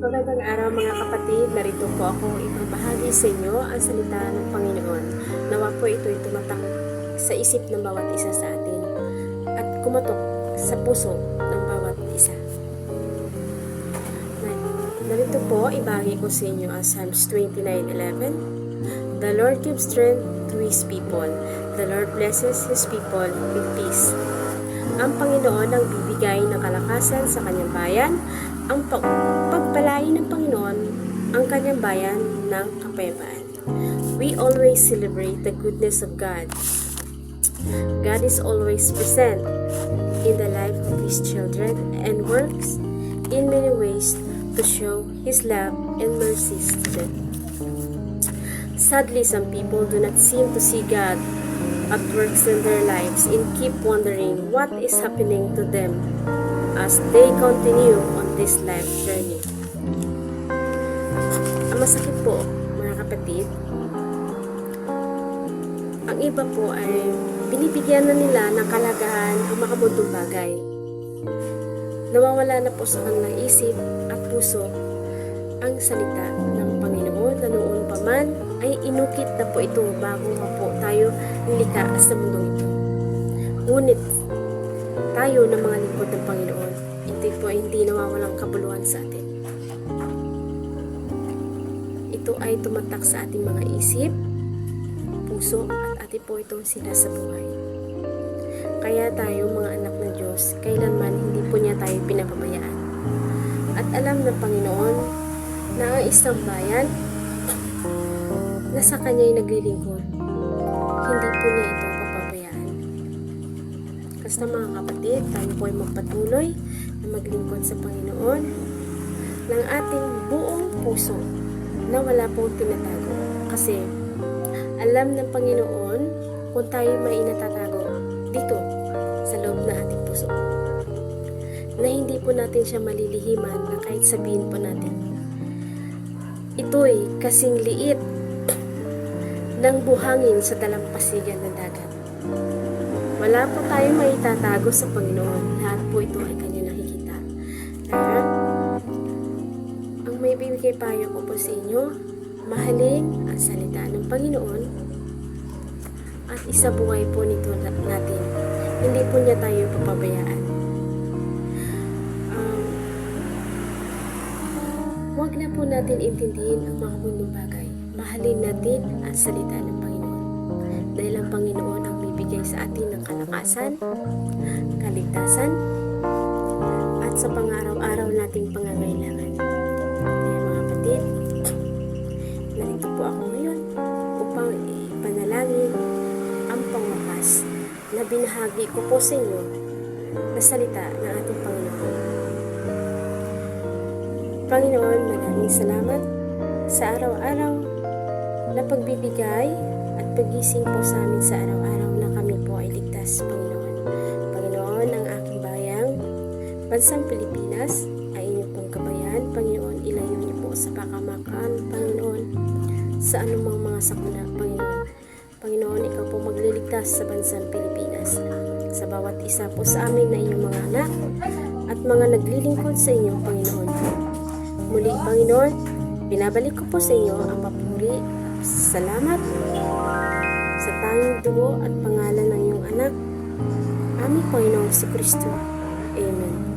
Magandang araw mga kapatid, narito po ako ibabahagi sa inyo ang salita ng Panginoon. Nawa po ito'y tumatak sa isip ng bawat isa sa atin at kumatok sa puso ng bawat isa. Narito po, ibahagi ko sa inyo ang Psalms 29:11. The Lord gives strength to His people. The Lord blesses His people with peace. Ang Panginoon ang bibigay ng kalakasan sa kanyang bayan. Ang pagpalain ng Panginoon ang kanyang bayan ng kapayapaan. We always celebrate the goodness of God. God is always present in the life of His children and works in many ways to show His love and mercies to them. Sadly, some people do not seem to see God at work in their lives and keep wondering what is happening to them as they continue on this life journey. Ang masakit po, mga kapatid, ang iba po ay binibigyan na nila ng kalagahan ang makabundong bagay. Nawawala na po sa kanilang isip at puso ang salita ng Panginoon na noon pa man ay inukit na po ito bago pa po tayo nilikha sa mundong ito. Ngunit tayo na mga lingkod ng Panginoon, ito po ay hindi nawawalang kabuluhan sa atin. Ito ay tumatak sa ating mga isip, puso at atin po itong sinasabuhay. Kaya tayo mga anak ng Diyos, kailanman hindi po niya tayo pinapabayaan. At alam ng Panginoon na ang isang bayan na sa Kanya'y naglilingkod, hindi po niya ito papabayaan. Basta mga kapatid, tayo po ay magpatuloy na maglingkod sa Panginoon ng ating buong puso na wala pong tinatago. Kasi alam ng Panginoon kung tayo may inatatago dito sa loob ng ating puso. Na hindi po natin siya malilihiman na kahit sabihin po natin. Ito'y kasing liit ng buhangin sa dalampasigan ng dagat. Wala po tayong maitatago sa Panginoon. Lahat po ito ay Kanya nakikita. Kaya, ang may bibigay payo ko po sa inyo, mahalin ang salita ng Panginoon at isabuhay po nito natin. Hindi po niya tayo papabayaan. Huwag na po natin intindihin ang mga mundong bagay. Mahalin natin ang salita ng Panginoon. Dahil ang Panginoon ang bibigay sa atin ng kalakasan, kaligtasan, at sa pang-araw-araw nating pangangailangan. Kaya mga kapatid, narito po ako ngayon upang ipanalangin ang pangwakas na binahagi ko po sa inyo na salita ng ating Panginoon. Panginoon, maraming salamat sa araw-araw na pagbibigay at pagising po sa amin sa araw-araw na kami po ay ligtas, Panginoon. Panginoon, ang aking bayang, bansang Pilipinas, ay inyong pong kabayan. Panginoon, ilayo niyo po sa pakamakan, Panginoon, sa anumang mga sakuna, Panginoon. Panginoon, ikaw po magliligtas sa bansang Pilipinas. Sa bawat isa po sa amin na inyong mga anak at mga naglilingkod sa inyong Panginoon. Muli, Panginoon, binabalik ko po sa iyo ang papuri, salamat sa tanging dugo at pangalan ng iyong anak, aming Panginoong si Kristo. Amen.